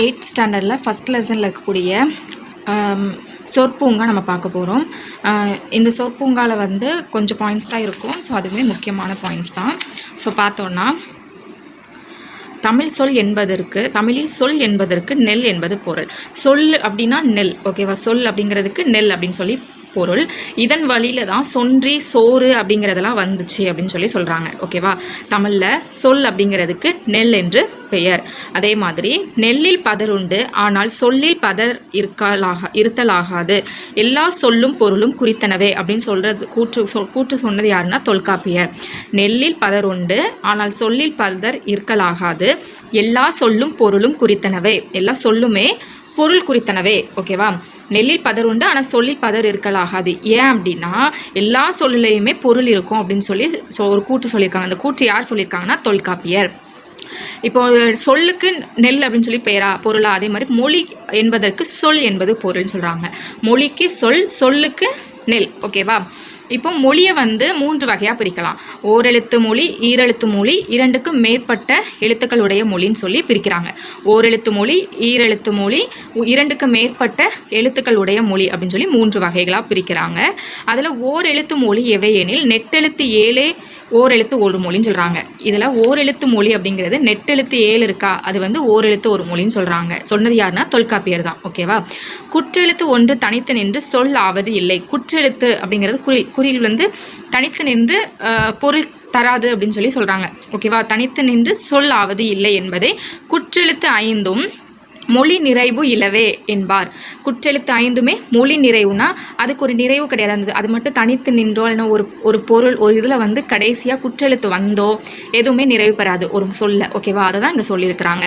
8th ஸ்டாண்டர்டில் first லெசனில் இருக்கக்கூடிய சொற்பூங்கா நம்ம பார்க்க போகிறோம். இந்த சொற்பூங்காவில் வந்து கொஞ்சம் பாயிண்ட்ஸ் தான் இருக்கும். ஸோ அதுவுமே முக்கியமான பாயிண்ட்ஸ் தான். ஸோ பார்த்தோன்னா தமிழில் சொல் என்பதற்கு நெல் என்பது பொருள். சொல் அப்படின்னா நெல், ஓகேவா? சொல் அப்படிங்கிறதுக்கு நெல் அப்படின்னு சொல்லி பொருள். இதன் வழியில தான் சொன்றி சோறு அப்படிங்கிறதெல்லாம் வந்துச்சு அப்படின்னு சொல்லி சொல்கிறாங்க, ஓகேவா? தமிழில் சொல் அப்படிங்கிறதுக்கு நெல் என்று பெயர். அதே மாதிரி நெல்லில் பதர் உண்டு, ஆனால் சொல்லில் பதர் இருத்தலாகாது. எல்லா சொல்லும் பொருளும் குறித்தனவே அப்படின்னு சொல்கிறது கூற்று சொன்னது யாருன்னா தொல்காப்பியர். நெல்லில் பதர் உண்டு, ஆனால் சொல்லில் பதர் இருக்கலாகாது. எல்லா சொல்லும் பொருளும் குறித்தனவே. எல்லா சொல்லுமே பொருள் குறித்தனவே, ஓகேவா? நெல்லில் பதர் உண்டு, ஆனால் சொல்லில் பதர் இருக்கலாகாது. ஏன் அப்படின்னா எல்லா சொல்லுலையுமே பொருள் இருக்கும் அப்படின்னு சொல்லி ஒரு கூற்று சொல்லியிருக்காங்க. அந்த கூற்று யார் சொல்லியிருக்காங்கன்னா தொல்காப்பியர். இப்போ சொல்லுக்கு நெல் அப்படின்னு சொல்லி பொருளா, அதே மாதிரி மொழி என்பதற்கு சொல் என்பது பொருள்னு சொல்கிறாங்க. மொழிக்கு சொல், சொல்லுக்கு நெல், ஓகேவா? இப்போ மொழியை வந்து 3 வகையாக பிரிக்கலாம். ஓரெழுத்து மொழி, ஈரெழுத்து மொழி, 2க்கும் மேற்பட்ட எழுத்துக்களுடைய மொழின்னு சொல்லி பிரிக்கிறாங்க. ஓரெழுத்து மொழி, ஈரெழுத்து மொழி, 2க்கும் மேற்பட்ட எழுத்துக்களுடைய மொழி அப்படின்னு சொல்லி 3 வகைகளாக பிரிக்கிறாங்க. அதில் ஓரெழுத்து மொழி எவையெனில் நெட்டெழுத்து 7 ஓரெழுத்து ஒரு மொழின்னு சொல்கிறாங்க. இதில் ஓரெழுத்து மொழி அப்படிங்கிறது நெட்டெழுத்து 7 இருக்கா, அது வந்து ஓரெழுத்து ஒரு மொழின்னு சொல்கிறாங்க. சொன்னது யாருன்னா தொல்காப்பியர் தான், ஓகேவா? குற்றெழுத்து ஒன்று தனித்து நின்று சொல் ஆவது இல்லை. குற்றெழுத்து அப்படிங்கிறது குறில் வந்து தனித்து நின்று பொருள் தராது அப்படின்னு சொல்லி சொல்கிறாங்க, ஓகேவா? தனித்து நின்று சொல் ஆவது இல்லை என்பதை குற்றெழுத்து 5ம் மொழி நிறைவு இலவே என்பார். குற்றெழுத்து 5மே மொழி நிறைவுனா அதுக்கு ஒரு நிறைவு கிடையாது. அது மட்டும் தனித்து நின்றோ இல்லைன்னா ஒரு பொருள் ஒரு இதில் வந்து கடைசியாக குற்றெழுத்து வந்தோ எதுவுமே நிறைவு பெறாது ஒரு சொல்ல, ஓகேவா? அதை தான் இங்கே சொல்லியிருக்கிறாங்க.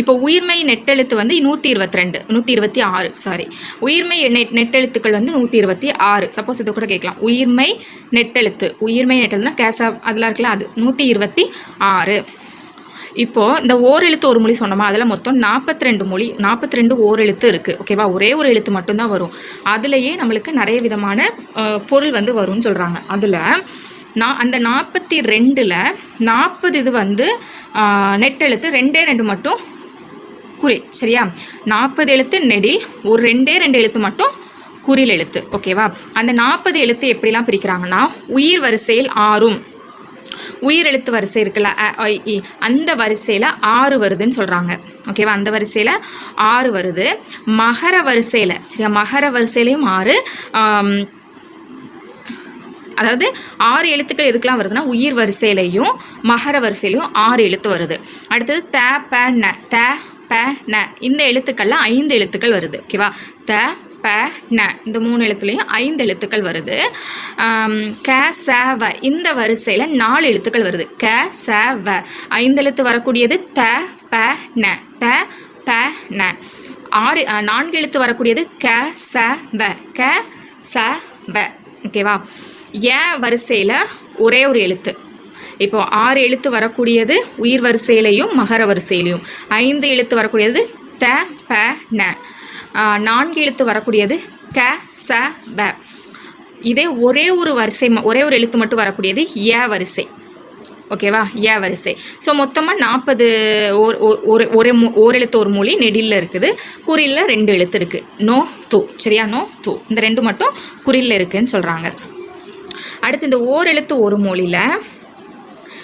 இப்போ உயிர்மை நெட்டெழுத்து வந்து 126 உயிர்மை நெட்டெழுத்துக்கள் வந்து 126. சப்போஸ் இதை கூட கேட்கலாம். உயிர்மை நெட்டெழுத்துனா கேசா அதெல்லாம் இருக்குல்ல, அது 126. இப்போது இந்த ஓரெழுத்து ஒரு மொழி சொன்னோமா, அதில் மொத்தம் 42 ஓரெழுத்து இருக்குது, ஓகேவா? ஒரே ஒரு எழுத்து மட்டும்தான் வரும். அதுலேயே நம்மளுக்கு நிறைய விதமான பொருள் வந்து வரும்னு சொல்கிறாங்க. அதில் அந்த 42ல் 40 இது வந்து நெட்டெழுத்து, 2 மட்டும் குறில், சரியா? 40 எழுத்து நெடில், ஒரு 2 எழுத்து மட்டும் குறில் எழுத்து, ஓகேவா? அந்த 40 எழுத்து எப்படிலாம் பிரிக்கிறாங்கன்னா உயிர் வரிசையில் 6ம், உயிர் எழுத்து வரிசை இருக்குல்ல அந்த வரிசையில் 6 வருதுன்னு சொல்கிறாங்க, ஓகேவா? அந்த வரிசையில் 6 வருது. மகர வரிசையில், சரியா? மகர வரிசையிலையும் 6, அதாவது 6 எழுத்துக்கள் எதுக்கெலாம் வருதுன்னா உயிர் வரிசையிலையும் மகர வரிசையிலையும் 6 எழுத்து வருது. அடுத்தது த ப ந இந்த எழுத்துக்கள்லாம் 5 எழுத்துக்கள் வருது, ஓகேவா? த ப ந இந்த 3 எழுத்துலையும் 5 எழுத்துக்கள் வருது. க ச வ இந்த வரிசையில் 4 எழுத்துக்கள் வருது. க ச வ 5 எழுத்து வரக்கூடியது த ப ந, த ப ந. 4 எழுத்து வரக்கூடியது க ச வ, க ச வ, ஓகேவா? ஏன் வரிசையில் ஒரே ஒரு எழுத்து. இப்போ 6 எழுத்து வரக்கூடியது உயிர் வரிசையிலையும் மகர வரிசையிலையும், 5 எழுத்து வரக்கூடியது த ப ந, 4 எழுத்து வரக்கூடியது க ச வ. இதே ஒரே ஒரு எழுத்து மட்டும் வரக்கூடியது ஏ வரிசை, ஓகேவா? ஏ வரிசை. ஸோ மொத்தமாக 40 ஓரெழுத்து ஒரு மொழி நெடிலில் இருக்குது. குறியில் 2 எழுத்து இருக்குது. நோ து, சரியா? நோ து இந்த 2 மட்டும் குறியில் இருக்குதுன்னு சொல்கிறாங்க. அடுத்து இந்த ஓரெழுத்து ஒரு மொழியில்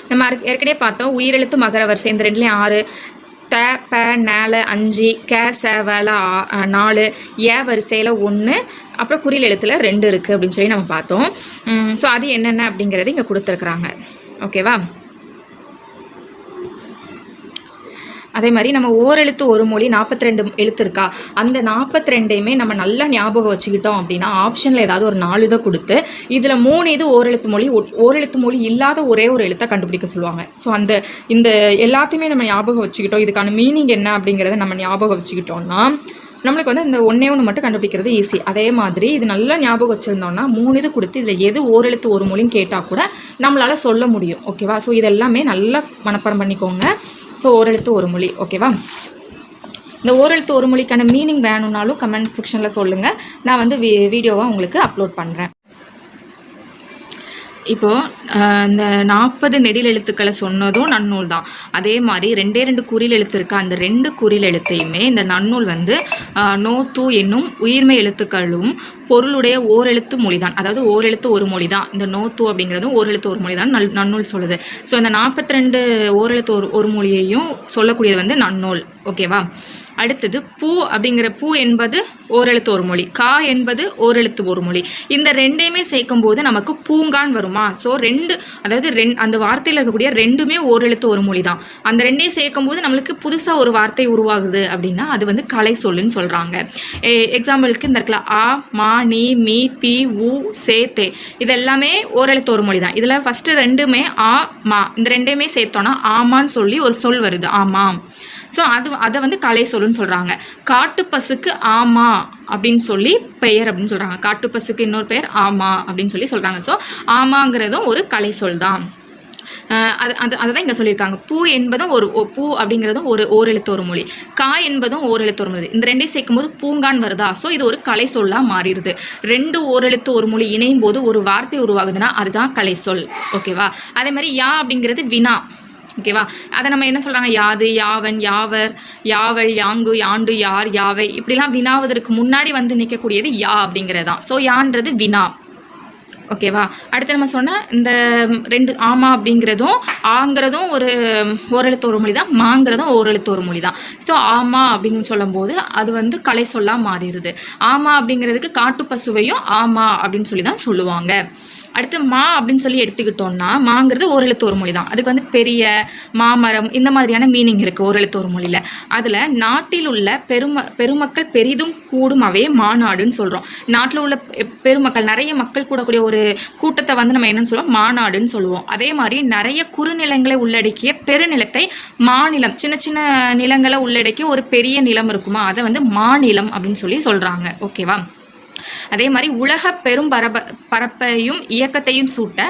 நம்ம ஏற்கனவே பார்த்தோம். உயிரெழுத்து மகர வரிசை இந்த 2லேயும் 6, த ப நல 5, க ச வல 4, ஏ வரிசையில் 1, அப்புறம் குறில் எழுத்தில் 2 இருக்குது அப்படின்னு சொல்லி நம்ம பார்த்தோம். ஸோ அது என்னென்ன அப்படிங்கிறது இங்கே கொடுத்துருக்குறாங்க, ஓகேவா? அதே மாதிரி நம்ம ஓரெழுத்து ஒரு மொழி 42 எழுத்து இருக்கா, அந்த 42யுமே நம்ம நல்லா ஞாபகம் வச்சுக்கிட்டோம் அப்படின்னா ஆப்ஷனில் ஏதாவது ஒரு 4 இதை கொடுத்து இதில் 3 இது ஓரெழுத்து மொழி இல்லாத ஒரே ஒரு எழுத்தை கண்டுபிடிக்க சொல்லுவாங்க. ஸோ இந்த எல்லாத்தையுமே நம்ம ஞாபகம் வச்சுக்கிட்டோம். இதுக்கான மீனிங் என்ன அப்படிங்கிறத நம்ம ஞாபகம் வச்சுக்கிட்டோம்னா நம்மளுக்கு வந்து இந்த ஒன்று மட்டும் கண்டுபிடிக்கிறது ஈஸி. அதே மாதிரி இது நல்லா ஞாபகம் வச்சுருந்தோம்னா 3 இது கொடுத்து இதில் எது ஓரெழுத்து ஒரு மொழின்னு கேட்டால் கூட நம்மளால் சொல்ல முடியும், ஓகேவா? ஸோ இதெல்லாமே நல்லா மனப்பாடம் பண்ணிக்கோங்க. ஸோ ஓரெழுத்து ஒரு மொழி, ஓகேவா? இந்த ஓரெழுத்து ஒரு மொழிக்கான மீனிங் வேணும்னாலும் கமெண்ட் செக்ஷனில் சொல்லுங்கள். நான் வந்து வீடியோவாக உங்களுக்கு அப்லோட் பண்ணுறேன். இந்த 40 நெடில் எழுத்துக்களை சொன்னதும் நன்னூல் தான். அதே மாதிரி 2 குறில் எழுத்து இருக்கா, அந்த 2 குறில் எழுத்தையுமே இந்த நன்னூல் வந்து நோ தூ என்னும் உயிர்மை எழுத்துக்களும் பொருளுடைய ஓரெழுத்து மொழிதான். அதாவது ஓரெழுத்து ஒரு மொழி தான். இந்த நோ தூ அப்படிங்கிறதும் ஓரெழுத்து ஒரு மொழி தான் நன்னூல் சொல்லுது. ஸோ இந்த 42 ஓரெழுத்து ஒரு மொழியையும் சொல்லக்கூடியது வந்து நன்னூல். ஓகேவா? அடுத்தது பூ அப்படிங்கிற பூ என்பது ஓரெழுத்து ஒரு மொழி, கா என்பது ஓரெழுத்து ஒரு மொழி. இந்த ரெண்டையுமே சேர்க்கும் போது நமக்கு பூங்கான் வருமா? ஸோ அந்த வார்த்தையில் இருக்கக்கூடிய ரெண்டுமே ஓரெழுத்து ஒரு மொழி தான். அந்த ரெண்டையும் சேர்க்கும் போது நம்மளுக்கு புதுசாக ஒரு வார்த்தை உருவாகுது அப்படின்னா அது வந்து கலை சொல்லுன்னு சொல்கிறாங்க. எக்ஸாம்பிளுக்கு இந்த இடத்துல ஆ, மா, நீ, மீ, பி, உ, சே, தே இது எல்லாமே ஓரெழுத்து ஒரு மொழி தான். இதில் ஃபஸ்ட்டு ரெண்டுமே ஆ, மா, இந்த ரெண்டையுமே சேர்த்தோன்னா ஆமான்னு சொல்லி ஒரு சொல் வருது, ஆமாம். ஸோ அதை வந்து கலை சொல்லுன்னு சொல்கிறாங்க. காட்டு பசுக்கு ஆமா அப்படின்னு சொல்லி பெயர் அப்படின்னு சொல்கிறாங்க. காட்டு பசுக்கு இன்னொரு பெயர் ஆமா அப்படின்னு சொல்லி சொல்கிறாங்க. ஸோ ஆமாங்கிறதும் ஒரு கலை சொல் தான். அதை தான் இங்கே சொல்லியிருக்காங்க. பூ என்பதும் பூ அப்படிங்கிறதும் ஓரெழுத்து ஒரு மொழி, கா என்பதும் ஓரெழுத்து ஒரு மொழி. இந்த ரெண்டையும் சேர்க்கும்போது பூங்கான் வருதா? ஸோ இது ஒரு கலை சொல்லாக மாறிடுது. 2 ஓரெழுத்து ஒரு மொழி இணையும் போது ஒரு வார்த்தை உருவாகுதுன்னா அதுதான் கலை சொல். ஓகேவா? அதே மாதிரி யா அப்படிங்கிறது வினா. ஓகேவா? அதை நம்ம என்ன சொல்கிறாங்க? யாது, யாவன், யாவர், யாவள், யாங்கு, யாண்டு, யார், யாவை இப்படிலாம் வினாவதற்கு முன்னாடி வந்து நிற்கக்கூடியது யா அப்படிங்கிறது தான். ஸோ யான்றது வினா. ஓகேவா? அடுத்து நம்ம சொன்ன இந்த 2 ஆமா அப்படிங்கிறதும் ஆங்கிறதும் ஓரெழுத்து ஒரு மொழி தான், மாங்கிறதும் ஓரெழுத்து ஒரு மொழி தான். ஸோ ஆமா அப்படின்னு சொல்லும்போது அது வந்து கலை சொல்லாக மாறிடுது. ஆமா அப்படிங்கிறதுக்கு காட்டு பசுவையும் ஆமா அப்படின்னு சொல்லி தான் சொல்லுவாங்க. அடுத்து மா அப்படின்னு சொல்லி எடுத்துக்கிட்டோம்னா மாங்கிறது ஓரெழுத்து ஒரு மொழி தான். அதுக்கு வந்து பெரிய, மாமரம் இந்த மாதிரியான மீனிங் இருக்குது ஓரெழுத்து ஒரு மொழியில். அதில் நாட்டில் உள்ள பெருமக்கள் பெரிதும் கூடும் அவே மாநாடுன்னு சொல்கிறோம். நாட்டில் உள்ள பெருமக்கள் நிறைய மக்கள் கூடக்கூடிய ஒரு கூட்டத்தை வந்து நம்ம என்னன்னு சொல்லுவோம்? மாநாடுன்னு சொல்லுவோம். அதே மாதிரி நிறைய குறுநிலங்களை உள்ளடக்கிய பெருநிலத்தை மாநிலம், சின்ன சின்ன நிலங்களை உள்ளடக்கிய ஒரு பெரிய நிலம் இருக்குமா, அதை வந்து மாநிலம் அப்படின்னு சொல்லி சொல்கிறாங்க. ஓகேவா? அதே மாதிரி உலக பெரும் பரப்பையும் இயக்கத்தையும் சூட்ட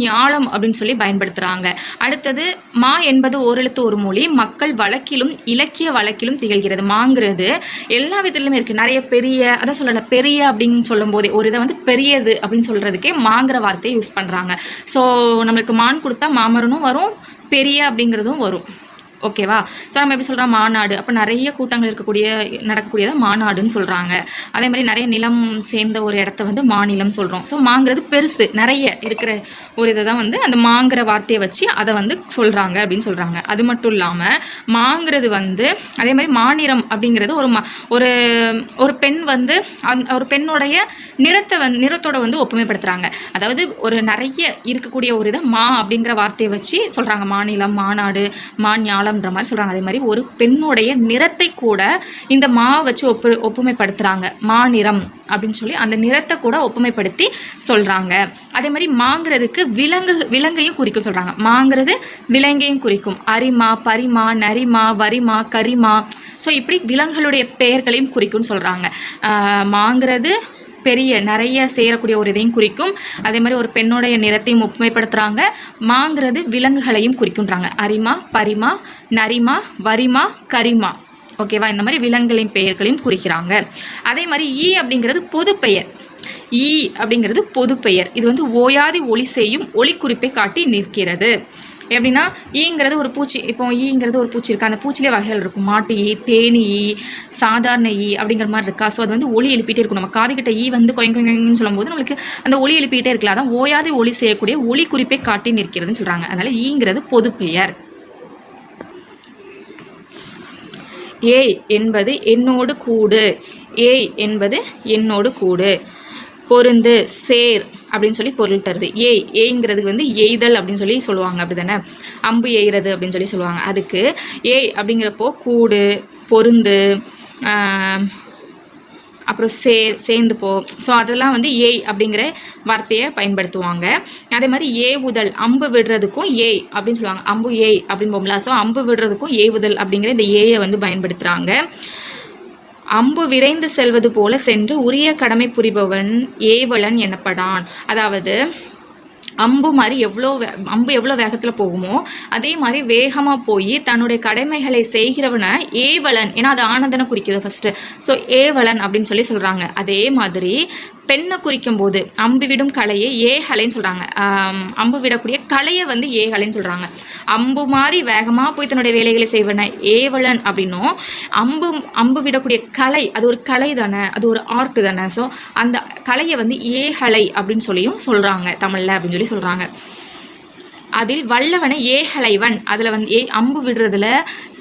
ஞாலம் அப்படின்னு சொல்லி பயன்படுத்துகிறாங்க. அடுத்தது மா என்பது ஓரெழுத்து ஒரு மொழி, மக்கள் வழக்கிலும் இலக்கிய வழக்கிலும் திகழ்கிறது. மாங்கிறது எல்லா விதத்திலுமே இருக்குது. நிறைய பெரிய, அதான் சொல்லலை, பெரிய அப்படின்னு சொல்லும் போதே ஒரு இதை வந்து பெரியது அப்படின்னு சொல்கிறதுக்கே மாங்கிற வார்த்தையை யூஸ் பண்ணுறாங்க. ஸோ நம்மளுக்கு மான் கொடுத்தா மாமரனும் வரும், பெரிய அப்படிங்கிறதும் வரும். ஓகேவா? ஸோ நம்ம எப்படி சொல்கிறோம்? மாநாடு. அப்போ நிறைய கூட்டங்கள் நடக்கக்கூடியதை மாநாடுன்னு சொல்கிறாங்க. அதே மாதிரி நிறைய நிலம் சேர்ந்த ஒரு இடத்த வந்து மாநிலம் சொல்கிறோம். ஸோ மாங்கிறது பெருசு, நிறைய இருக்கிற ஒரு இதை தான் வந்து அந்த மாங்கிற வார்த்தையை வச்சு அதை வந்து சொல்கிறாங்க அப்படின்னு சொல்கிறாங்க. அது மட்டும் இல்லாமல் மாங்கிறது வந்து அதே மாதிரி மாநிலம் அப்படிங்கிறது ஒரு ஒரு பெண் வந்து ஒரு பெண்ணுடைய நிறத்தோட வந்து ஒப்புமைப்படுத்துகிறாங்க. அதாவது ஒரு நிறைய இருக்கக்கூடிய ஒரு இதை மா அப்படிங்கிற வார்த்தையை வச்சு சொல்கிறாங்க. மாநிலம், மாநாடு, ஞாலம்ன்ற மாதிரி சொல்கிறாங்க. அதே மாதிரி ஒரு பெண்ணுடைய நிறத்தை கூட இந்த மாவை வச்சு ஒப்புமைப்படுத்துகிறாங்க. மாநிறம் அப்படின்னு சொல்லி அந்த நிறத்தை கூட ஒப்புமைப்படுத்தி சொல்கிறாங்க. அதே மாதிரி மாங்கிறதுக்கு விலங்கையும் குறிக்கும் சொல்கிறாங்க. மாங்கிறது விலங்கையும் குறிக்கும். அரிமா, பரிமா, நரிமா, வரிமா, கரிமா. ஸோ இப்படி விலங்குகளுடைய பெயர்களையும் குறிக்கும்னு சொல்கிறாங்க. மாங்கிறது பெரிய நிறைய சேரக்கூடிய ஒரு இதையும் குறிக்கும். அதே மாதிரி ஒரு பெண்ணுடைய நிறத்தையும் ஒப்புமைப்படுத்துகிறாங்க. மாங்கிறது விலங்குகளையும் குறிக்குன்றாங்க. அரிமா, பரிமா, நரிமா, வரிமா, கரிமா. ஓகேவா? இந்த மாதிரி விலங்குகளின் பெயர்களையும் குறிக்கிறாங்க. அதே மாதிரி ஈ அப்படிங்கிறது பொதுப்பெயர். ஈ அப்படிங்கிறது பொதுப்பெயர். இது வந்து ஓயாதி ஒளி செய்யும் ஒளி குறிப்பை காட்டி நிற்கிறது. எப்படின்னா ஈங்கிறது ஒரு பூச்சி. இப்போ ஈங்கிறது ஒரு பூச்சி இருக்குது. அந்த பூச்சிலே வகைகள் இருக்கும். மாட்டு ஈ, தேனி ஈ, சாதாரண ஈ அப்படிங்கிற மாதிரி இருக்கா. ஸோ அது வந்து ஒளி எழுப்பிட்டே இருக்கும். நம்ம காதுகிட்ட ஈ வந்து கொயங்கன்னு சொல்லும்போது நம்மளுக்கு அந்த ஒளி எழுப்பிட்டே இருக்கலாம். அதான் ஓயாதி ஒளி செய்யக்கூடிய ஒளி குறிப்பை காட்டி நிற்கிறதுன்னு சொல்கிறாங்க. அதனால் ஈங்கிறது பொதுப்பெயர். ஏய் என்பது என்னோடு கூடு. ஏய் என்பது என்னோடு கூடு. பொருந்து, சேர் அப்படின்னு சொல்லி பொருள் தருது. ஏய்ங்கிறதுக்கு வந்து எய்தல் அப்படின்னு சொல்லி சொல்லுவாங்க. அப்படி தானே? அம்பு எய்கிறது அப்படின்னு சொல்லி சொல்லுவாங்க. அதுக்கு ஏய் அப்படிங்கிறப்போ கூடு, பொருந்து, அப்புறம் சேர்ந்து போ. ஸோ அதெல்லாம் வந்து ஏய் அப்படிங்கிற வார்த்தையை பயன்படுத்துவாங்க. அதே மாதிரி ஏவுதல், அம்பு விடுறதுக்கும் ஏய் அப்படின்னு சொல்லுவாங்க. அம்பு ஏய் அப்படின்னு போகல. ஸோ அம்பு விடுறதுக்கும் ஏவுதல் அப்படிங்கிற இந்த ஏயை வந்து பயன்படுத்துகிறாங்க. அம்பு விரைந்து செல்வது போல சென்று உரிய கடமை புரிபவன் ஏவலன் எனப்படான். அதாவது அம்பு மாதிரி அம்பு எவ்வளோ வேகத்தில் போகுமோ அதே மாதிரி வேகமாக போய் தன்னுடைய கடமைகளை செய்கிறவனை ஏவலன், ஏன்னா அது ஆனந்தனை குறிக்குது ஃபஸ்ட்டு. ஸோ ஏவலன் அப்படின்னு சொல்கிறாங்க. அதே மாதிரி பெண்ணை குறிக்கும் போது அம்பு விடும் கலையை ஏகலைன்னு சொல்கிறாங்க. அம்பு விடக்கூடிய கலையை வந்து ஏகலைன்னு சொல்கிறாங்க. அம்பு மாதிரி வேகமாக போய் தன்னுடைய வேலைகளை செய்வன ஏவலன் அப்படின்னும், அம்பு விடக்கூடிய கலை அது ஒரு கலை தானே, அது ஒரு ஆர்ட் தானே. ஸோ அந்த கலையை வந்து ஏகலை அப்படின்னு சொல்லியும் சொல்கிறாங்க தமிழில் அப்படின்னு சொல்கிறாங்க. அதில் வல்லவனை ஏகலைவன், அதில் வந்து அம்பு விடுறதுல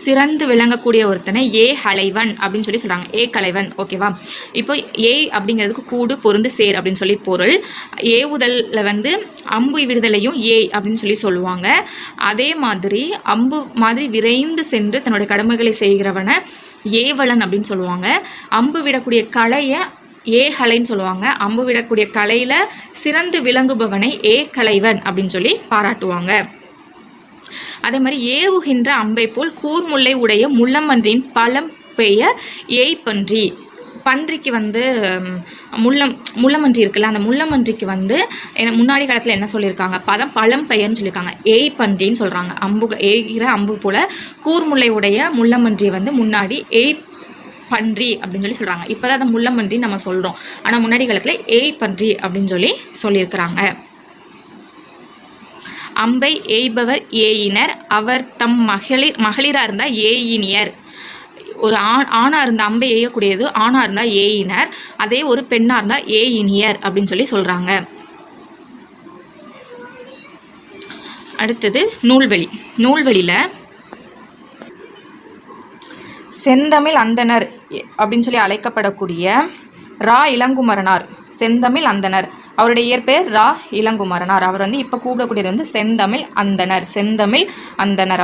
சிறந்து விளங்கக்கூடிய ஒருத்தனை ஏகலைவன் அப்படின்னு சொல்கிறாங்க. ஏகலைவன். ஓகேவா? இப்போ அப்படிங்கிறதுக்கு கூடு பொருந்து சேர் அப்படின்னு பொருள். ஏவுதலில் வந்து அம்பு விடுதலையும் அப்படின்னு சொல்லுவாங்க. அதே மாதிரி அம்பு மாதிரி விரைந்து சென்று தன்னுடைய கடமைகளை செய்கிறவனை ஏவலன் அப்படின்னு சொல்லுவாங்க. அம்பு விடக்கூடிய கலையை ஏகலைன்னு சொல்லுவாங்க. அம்பு விடக்கூடிய கலையில் சிறந்து விளங்குபவனை ஏகலைவன் அப்படின்னு பாராட்டுவாங்க. அதே மாதிரி ஏவுகின்ற அம்பை போல் கூர்முல்லை உடைய முள்ளமன்றின் பழம் பெயர் ஏய்பன்றி. பன்றிக்கு வந்து முள்ளமன்றி இருக்குல்ல, அந்த முள்ளமன்றிக்கு வந்து முன்னாடி காலத்தில் என்ன சொல்லியிருக்காங்க, பழம் பெயர்னு சொல்லியிருக்காங்க. ஏய்பன்றின்னு சொல்கிறாங்க. ஏகிற அம்பு போல் கூர்முல்லை உடைய முள்ளமன்றியை வந்து முன்னாடி பன்றி அப்படின்னு சொல்கிறாங்க. இப்போ தான் அதை முள்ளமன்றி நம்ம சொல்கிறோம். ஆனால் முன்னாடி காலத்தில் பன்றி அப்படின்னு சொல்லியிருக்கிறாங்க. அம்பை எய்பவர் ஏயினர், அவர் தம் மகளிராக இருந்தால் ஏயினியர். ஒரு ஆணாக இருந்தால் அம்பை எய்யக்கூடியது ஆணாக இருந்தால் ஏயினர், அதே ஒரு பெண்ணாக இருந்தால் ஏயினியர் அப்படின்னு சொல்கிறாங்க. அடுத்தது நூல்வெளி. நூல்வெளியில் செந்தமிழ் அந்தனர் அப்படின்னு அழைக்கப்படக்கூடிய ரா இளங்குமரனார், செந்தமிழ் அந்தனர், அவருடைய இயற்பெயர் ரா இளங்குமரனார். அவர் வந்து இப்போ கூப்பிடக்கூடியது வந்து செந்தமிழ் அந்தனர்.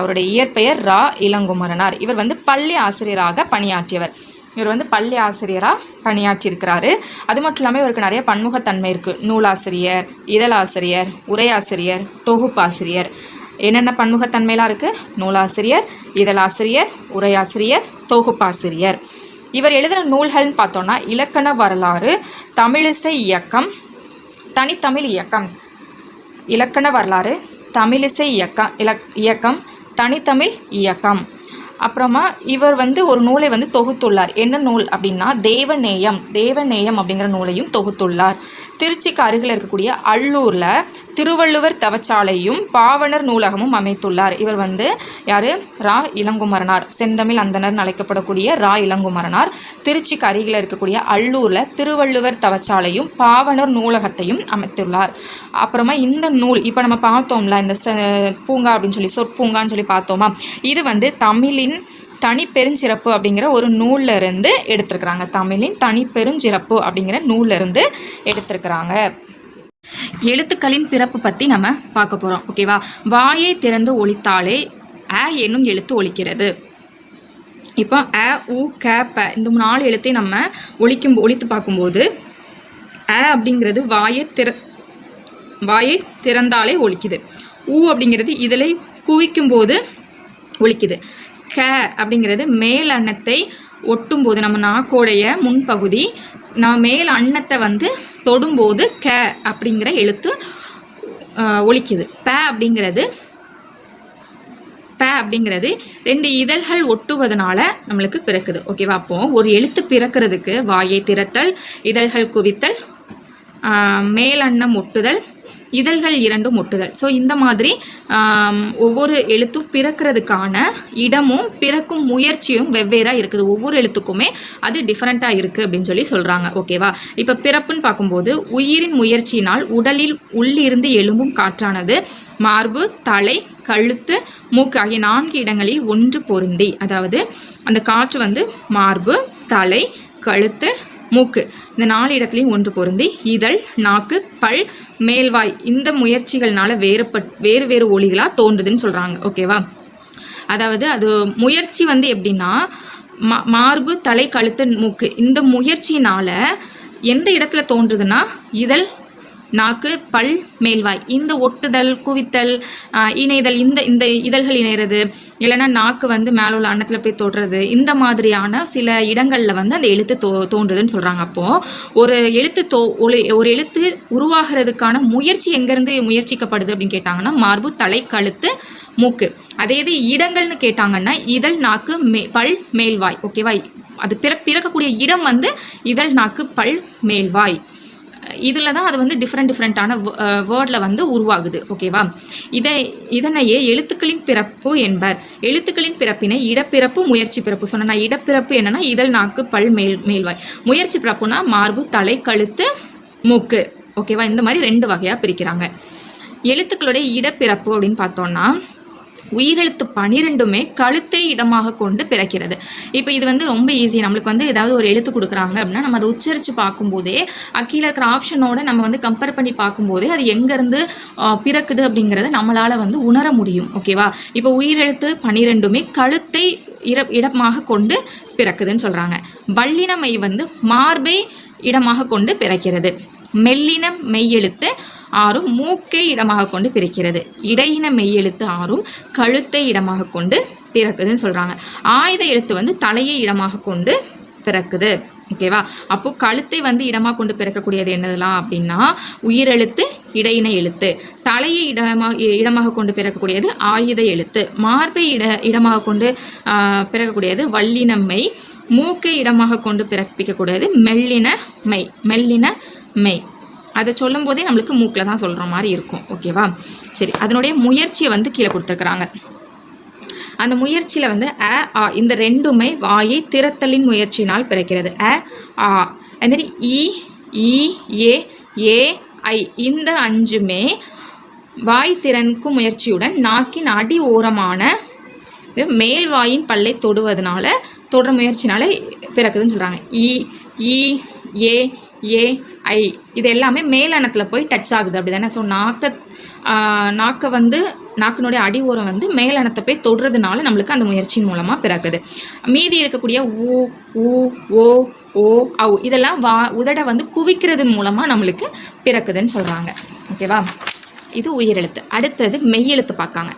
அவருடைய இயற்பெயர் ரா இளங்குமரனார். இவர் வந்து பள்ளி ஆசிரியராக பணியாற்றியவர். இவர் வந்து பள்ளி ஆசிரியராக பணியாற்றியிருக்கிறாரு. அது மட்டும் இல்லாமல் இவருக்கு நிறைய பன்முகத்தன்மை இருக்குது. நூலாசிரியர், இதழாசிரியர், உரையாசிரியர், தொகுப்பாசிரியர். என்னென்ன பன்முகத்தன்மையெல்லாம் இருக்குது? நூலாசிரியர், இதழாசிரியர், உரையாசிரியர், தொகுப்பாசிரியர். இவர் எழுதின நூல்கள்னு பார்த்தோன்னா இலக்கண வரலாறு, தமிழிசை இயக்கம், தனித்தமிழ் இயக்கம். இலக்கண வரலாறு, தமிழிசை இயக்கம், தனித்தமிழ் இயக்கம். அப்புறமா இவர் வந்து ஒரு நூலை வந்து தொகுத்துள்ளார். என்ன நூல் அப்படின்னா தேவநேயம் அப்படிங்கிற நூலையும் தொகுத்துள்ளார். திருச்சிக்கு அருகில் இருக்கக்கூடிய அல்லூரில் திருவள்ளுவர் தவச்சாலையும் பாவனர் நூலகமும் அமைத்துள்ளார். இவர் வந்து யார்? ரா இளங்குமரனார். செந்தமிழ் அந்தனர் அழைக்கப்படக்கூடிய ரா இளங்குமரனார் திருச்சிக்கு அருகில் இருக்கக்கூடிய அல்லூரில் திருவள்ளுவர் தவச்சாலையும் பாவனர் நூலகத்தையும் அமைத்துள்ளார். அப்புறமா இந்த நூல் இப்போ நம்ம பார்த்தோம்ல, இந்த பூங்கா அப்படின்னு சொற்பூங்கான்னு பார்த்தோமா, இது வந்து தமிழின் தனிப்பெருஞ்சிறப்பு அப்படிங்கிற ஒரு நூலில் இருந்து எடுத்திருக்கிறாங்க. தமிழின் தனிப்பெருஞ்சிறப்பு அப்படிங்கிற நூலில் இருந்து எடுத்திருக்கிறாங்க. எழுத்துக்களின் பிறப்பு பற்றி நம்ம பார்க்க போகிறோம். ஓகேவா? வாயை திறந்து ஒலித்தாலே என்னும் எழுத்து ஒலிக்கிறது. இப்போ உ க ப இந்த 4 எழுத்தை நம்ம ஒலித்து பார்க்கும்போது அப்படிங்கிறது வாயை திறந்தாலே ஒலிக்குது. அப்படிங்கிறது இதழை குவிக்கும்போது ஒலிக்குது. க அப்படிங்கிறது மேல் அன்னத்தை ஒட்டும்போது, நம்ம நாக்கோடைய முன்பகுதி நம்ம மேல் அன்னத்தை வந்து தொடும்போது க அப்படிங்கிற எழுத்து ஒலிக்குது. ப அப்படிங்கிறது 2 இதழ்கள் ஒட்டுவதனால நம்மளுக்கு பிறக்குது. ஓகேவா? அப்போது ஒரு எழுத்து பிறக்கிறதுக்கு வாயை திறத்தல், இதழ்கள் குவித்தல், மேல் அன்னம் ஒட்டுதல், இதழ்கள் 2 ஒட்டுதல். ஸோ இந்த மாதிரி ஒவ்வொரு எழுத்தும் பிறக்கிறதுக்கான இடமும் பிறக்கும் முயற்சியும் வெவ்வேறாக இருக்குது. ஒவ்வொரு எழுத்துக்குமே அது டிஃப்ரெண்ட்டாக இருக்குது அப்படின்னு சொல்கிறாங்க. ஓகேவா? இப்போ பிறப்புன்னு பார்க்கும்போது உயிரின் முயற்சியினால் உடலில் உள்ளிருந்து எழும்பும் காற்றானது மார்பு, தலை, கழுத்து, மூக்கு ஆகிய 4 இடங்களில் ஒன்று பொருந்தி, அதாவது அந்த காற்று வந்து மார்பு, தலை, கழுத்து, மூக்கு இந்த 4 இடத்துலையும் ஒன்று பொருந்தி இதழ், நாக்கு, பல், மேல்வாய் இந்த முயற்சிகள்னால வேறு ஒலிகளாக தோன்றுதுன்னு சொல்கிறாங்க. ஓகேவா? அதாவது அது முயற்சி வந்து எப்படின்னா மார்பு, தலை, கழுத்து, மூக்கு இந்த முயற்சினால் எந்த இடத்துல தோன்றுதுன்னா இதழ், நாக்கு பல் மேல்வாய். இந்த ஒட்டுதல், குவித்தல், இணைதல், இந்த இதழ்கள் இணைகிறது, இல்லைன்னா நாக்கு வந்து மேலே உள்ள அன்னத்தில் போய் தொடுறது, இந்த மாதிரியான சில இடங்களில் வந்து அந்த எழுத்து தோன்றுதுன்னு சொல்கிறாங்க. அப்போது ஒரு எழுத்து உருவாகிறதுக்கான முயற்சி எங்கேருந்து முயற்சிக்கப்படுது அப்படின்னு கேட்டாங்கன்னா மார்பு, தலை, கழுத்து, மூக்கு. அதே இது இடங்கள்னு கேட்டாங்கன்னா இதழ், நாக்கு, பல், மேல்வாய். ஓகேவா? அது பிறக்கக்கூடிய இடம் வந்து இதழ், நாக்கு, பல், மேல்வாய். இதில் தான் அது வந்து டிஃப்ரெண்ட்டான வேர்டில் வந்து உருவாகுது. ஓகேவா? இதனையே எழுத்துக்களின் பிறப்பு என்பர். எழுத்துக்களின் பிறப்பினை இடப்பிறப்பு, முயற்சி பிறப்பு சொன்னா. இடப்பிறப்பு என்னன்னா இதழ், நாக்கு, பல், மேல்வாய். முயற்சி பிறப்புனா மார்பு, தலை, கழுத்து, மூக்கு. ஓகேவா? இந்த மாதிரி 2 வகையாக பிரிக்கிறாங்க. எழுத்துக்களுடைய இடப்பிறப்பு அப்படின்னு பார்த்தோம்னா உயிரெழுத்து 12மே கழுத்தை இடமாக கொண்டு பிறக்கிறது. இப்போ இது வந்து ரொம்ப ஈஸி. நம்மளுக்கு வந்து ஏதாவது ஒரு எழுத்து கொடுக்குறாங்க அப்படின்னா நம்ம அதை உச்சரித்து பார்க்கும்போதே கீழே இருக்கிற ஆப்ஷனோட நம்ம வந்து கம்பேர் பண்ணி பார்க்கும்போதே அது எங்கேருந்து பிறக்குது அப்படிங்கிறத நம்மளால் வந்து உணர முடியும். ஓகேவா? இப்போ உயிரெழுத்து 12மே கழுத்தை இடமாக கொண்டு பிறக்குதுன்னு சொல்கிறாங்க. வல்லினமை வந்து மார்பை இடமாக கொண்டு பிறக்கிறது. மெல்லின மெய்யெழுத்து 6 மூக்கை இடமாக கொண்டு பிறக்கிறது. இடையின மெய்யெழுத்து 6 கழுத்தை இடமாக கொண்டு பிறக்குதுன்னு சொல்கிறாங்க. ஆயுத எழுத்து வந்து தலையை இடமாக கொண்டு பிறக்குது. ஓகேவா? அப்போது கழுத்தை வந்து இடமாக கொண்டு பிறக்கக்கூடியது என்னதெல்லாம் அப்படின்னா உயிரெழுத்து, இடையின எழுத்து. தலையை இடமாக கொண்டு பிறக்கக்கூடியது ஆயுத எழுத்து. மார்பை இடமாக கொண்டு பிறக்கக்கூடியது வல்லினமை. மூக்கை இடமாக கொண்டு பிறப்பிக்கக்கூடியது மெல்லின மெய். அதை சொல்லும் போதே நம்மளுக்கு மூக்கில் தான் சொல்கிற மாதிரி இருக்கும். ஓகேவா? சரி, அதனுடைய முயற்சியை வந்து கீழே கொடுத்துருக்குறாங்க. அந்த முயற்சியில் வந்து ஆ இந்த 2மே வாயை திறத்தலின் முயற்சியினால் பிறக்கிறது. ஆ. அதுமாரி ஏ ஐ இந்த 5மே வாய் திறக்கும் முயற்சியுடன் நாக்கின் அடி ஓரமான மேல்வாயின் பல்லை தொடுற முயற்சினால பிறக்குதுன்னு சொல்கிறாங்க. ஏ ஐ இது எல்லாமே மேலனத்தில் போய் டச் ஆகுது. அப்படி தானே? ஸோ நாக்கை வந்து நாக்கினுடைய அடி ஓரம் வந்து மேலனத்தை போய் தொடுறதுனால நம்மளுக்கு அந்த முயற்சியின் மூலமாக பிறக்குது. மீதி இருக்கக்கூடிய ஓ ஔ இதெல்லாம் உதட வந்து குவிக்கிறது மூலமாக நம்மளுக்கு பிறக்குதுன்னு சொல்கிறாங்க. ஓகேவா? இது உயிரெழுத்து. அடுத்தது மெய்யெழுத்து பார்க்காங்க.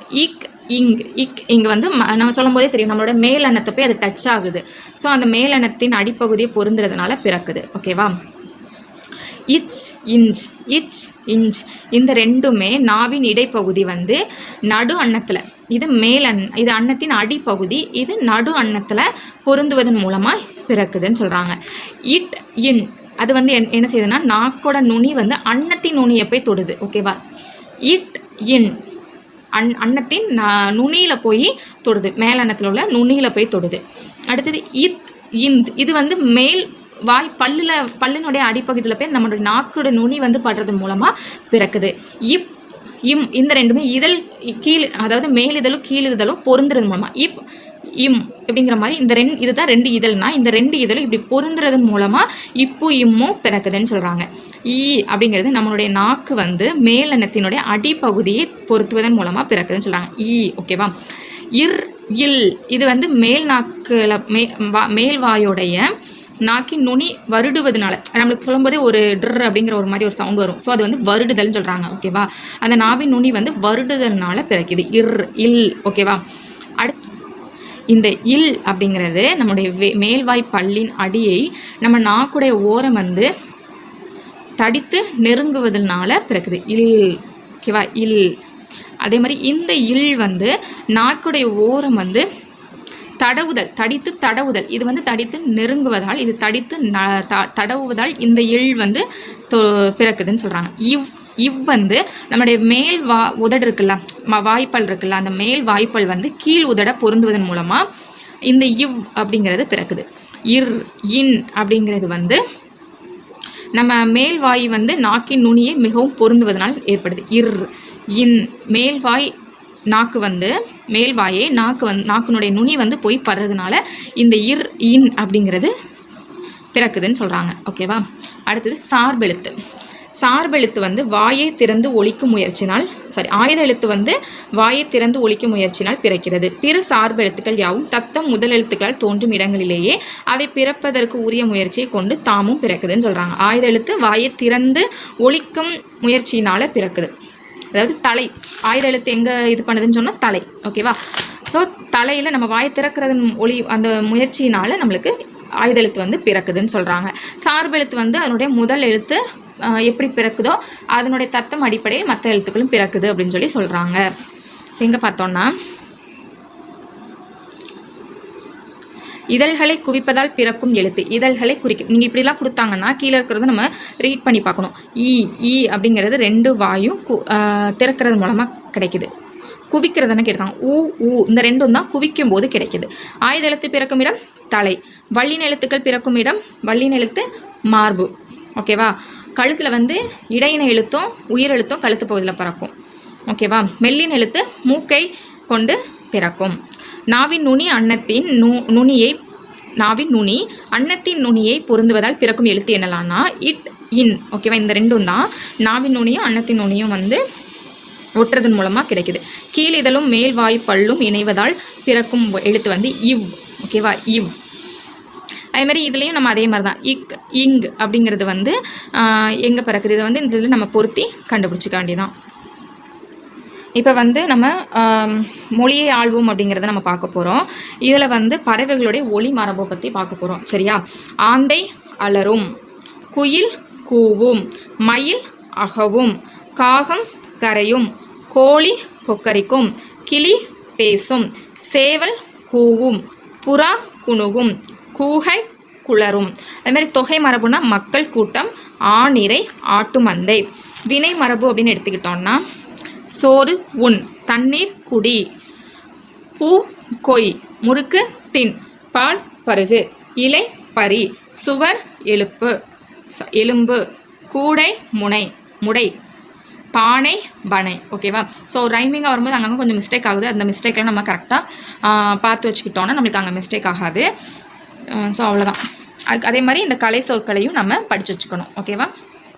இங்கே வந்து நம்ம சொல்லும் போதே தெரியும் நம்மளோட மேலனத்தை போய் அது டச் ஆகுது. ஸோ அந்த மேலனத்தின் அடிப்பகுதியை பொருந்துறதுனால பிறக்குது. ஓகேவா? இச் இஞ்ச் இந்த 2மே நாவின் இடைப்பகுதி வந்து நடு அன்னத்தில், இது இது அன்னத்தின் அடிப்பகுதி, இது நடு அன்னத்தில் பொருந்துவதன் மூலமாக பிறக்குதுன்னு சொல்கிறாங்க. இன் அது வந்து என்ன செய்யுதுன்னா நாக்கோட நுனி வந்து அன்னத்தின் நுனியை போய் தொடுது. ஓகேவா? இன் அன்னத்தின் நுனியில் போய் தொடுது, மேலன்னத்தில் உள்ள நுனியில் போய் தொடுது. அடுத்தது இது வந்து மேல் வாய் பல்லினுடைய அடிப்பகுதியில் போய் நம்மளுடைய நாக்கோட நுனி வந்து படுறது மூலமாக பிறக்குது. இந்த 2மே இதழ் கீழ், அதாவது மேல் இதழும் கீழ் இதழும் பொருந்துறது மூலமாக அப்படிங்கிற மாதிரி இதுதான் 2 இதழ்னா இந்த 2 இதழும் இப்படி பொருந்துறதன் மூலமாக இம்மும் பிறக்குதுன்னு சொல்கிறாங்க. அப்படிங்கிறது நம்மளுடைய நாக்கு வந்து மேலெண்ணத்தினுடைய அடிப்பகுதியை பொருத்துவதன் மூலமாக பிறக்குதுன்னு சொல்கிறாங்க. ஓகேவா? இல் இது வந்து மேல் நாக்கில் மேல் வாயோடைய நாக்கின் நுனி வருடுவதனால நம்மளுக்கு சொல்லும்போதே ஒரு ட்ர் அப்படிங்கிற ஒரு மாதிரி ஒரு சவுண்ட் வரும். ஸோ அது வந்து வருடுதல்னு சொல்கிறாங்க. ஓகேவா? அந்த நாவின் நுனி வந்து வருடுதல்னால பிறக்குது. இல். ஓகேவா? இந்த இல் அப்படிங்கிறது நம்முடைய மேல்வாய் பல்லின் அடியை நம்ம நாக்குடைய ஓரம் வந்து தடித்து நெருங்குவதனால பிறக்குது. ஓகேவா? அதே மாதிரி இந்த இல் வந்து நாக்குடைய ஓரம் வந்து தடித்து தடவுதல், இது வந்து தடித்து நெருங்குவதால், இது தடித்து தடவுவதால் இந்த இல் வந்து பிறக்குதுன்னு சொல்கிறாங்க. வந்து நம்முடைய மேல் உதடு இருக்குல்ல, வாய்ப்பல் இருக்குல்ல, அந்த மேல் வாய்ப்பல் வந்து கீழ் உதட பொருந்துவதன் மூலமாக இந்த அப்படிங்கிறது பிறக்குது. இன் அப்படிங்கிறது வந்து நம்ம மேல் வாய் வந்து நாக்கின் நுனியை மிகவும் பொருந்துவதனால் ஏற்படுது. இன் மேல்வாய் நாக்கு வந்து மேல்வாயே நாக்கினுடைய நுனி வந்து போய் படுறதுனால இந்த இன் அப்படிங்கிறது பிறக்குதுன்னு சொல்கிறாங்க. ஓகேவா? அடுத்தது சார்பெழுத்து. சார்பெழுத்து வந்து வாயை திறந்து ஒலிக்கும் முயற்சினால் ஆயுத எழுத்து வந்து வாயை திறந்து ஒலிக்கும் முயற்சினால் பிறக்கிறது. பிற சார்பெழுத்துக்கள் யாவும் தத்தம் முதல் எழுத்துக்களால் தோன்றும் இடங்களிலேயே அவை பிறப்பதற்கு உரிய முயற்சியை கொண்டு தாமும் பிறக்குதுன்னு சொல்கிறாங்க. ஆயுத எழுத்து வாயை திறந்து ஒலிக்கும் முயற்சியினால் பிறக்குது. அதாவது தலை, ஆயுத எழுத்து எங்கே இது பண்ணுதுன்னு சொன்னால் தலை. ஓகேவா? ஸோ தலையில் நம்ம வாயை திறக்கிறதன் அந்த முயற்சியினால் நம்மளுக்கு ஆயுத எழுத்து வந்து பிறக்குதுன்னு சொல்கிறாங்க. சார்பெழுத்து வந்து அதனுடைய முதல் எழுத்து எப்படி பிறக்குதோ அதனுடைய தத்தம் அடிப்படையில் மற்ற எழுத்துக்களும் பிறக்குது அப்படின்னு சொல்லி சொல்கிறாங்க. எங்கே பார்த்தோன்னா, இதழ்களை குவிப்பதால் பிறக்கும் எழுத்து. இதழ்களை குறிக்கும். நீங்கள் இப்படிலாம் கொடுத்தாங்கன்னா கீழே இருக்கிறத நம்ம ரீட் பண்ணி பார்க்கணும். ஈ அப்படிங்கிறது 2 வாயும் திறக்கிறது மூலமாக கிடைக்குது. குவிக்கிறதுன்னு கேட்டாங்க. ஊ இந்த 2ம் தான் குவிக்கும் போது கிடைக்குது. ஆயுத எழுத்து பிறக்கும் இடம் தலை. வள்ளின எழுத்துக்கள் பிறக்கும் இடம் வள்ளின எழுத்து மார்பு. ஓகேவா? கழுத்தில் வந்து இடையின எழுத்தும் உயிரெழுத்தும் கழுத்து பகுதியில் பிறக்கும். ஓகேவா? மெல்லின எழுத்து மூக்கை கொண்டு பிறக்கும். நாவின் நுனி அன்னத்தின் நுனியை பொருந்துவதால் பிறக்கும் எழுத்து என்னலான்னா இட், இன். ஓகேவா? இந்த 2ம் தான் நாவின் நுனியும் அன்னத்தின் நுனியும் வந்து ஒட்டுறதன் மூலமாக கிடைக்குது. கீழ் இதழும் மேல் வாய் பல்லும் இணைவதால் பிறக்கும் எழுத்து வந்து இவ். ஓகேவா? இவ். அதேமாதிரி இதுலேயும் நம்ம அதே மாதிரி தான் இக், இங் அப்படிங்கிறது வந்து எங்கே பிறக்குது. இதை வந்து இந்த இதில் நம்ம பொருத்தி கண்டுபிடிச்சிக்க வேண்டியதான். இப்போ வந்து நம்ம மொழியை ஆள்வோம் அப்படிங்கிறத நம்ம பார்க்க போகிறோம். இதில் வந்து பறவைகளுடைய ஒலி மரபை பற்றி பார்க்க போகிறோம். சரியா? ஆந்தை அலறும், குயில் கூவும், மயில் அகவும், காகம் கரையும், கோழி கொக்கரிக்கும், கிளி பேசும், சேவல் கூவும், புறா குணுகும், கூகை குளரும். அதுமாதிரி தொகை மரபுனா மக்கள் கூட்டம், ஆணிரை, ஆட்டு மந்தை. வினை மரபு அப்படின்னு எடுத்துக்கிட்டோம்னா சோறு உண், தண்ணீர் குடி, பூ கொய், முறுக்கு தின், பால் பருகு, இலை பறி, சுவர் எலும்பு, கூடை முடை, பானை பனை. ஓகேவா? ஸோ ரைமிங்காக வரும்போது அங்கங்கே கொஞ்சம் மிஸ்டேக் ஆகுது. அந்த மிஸ்டேக்கெலாம் நம்ம கரெக்டாக பார்த்து வச்சுக்கிட்டோன்னா நம்மளுக்கு அங்கே மிஸ்டேக் ஆகாது. ஸோ அவ்வளோதான். அதே மாதிரி இந்த கலை சொற்களையும் நம்ம படித்து வச்சுக்கணும். ஓகேவா?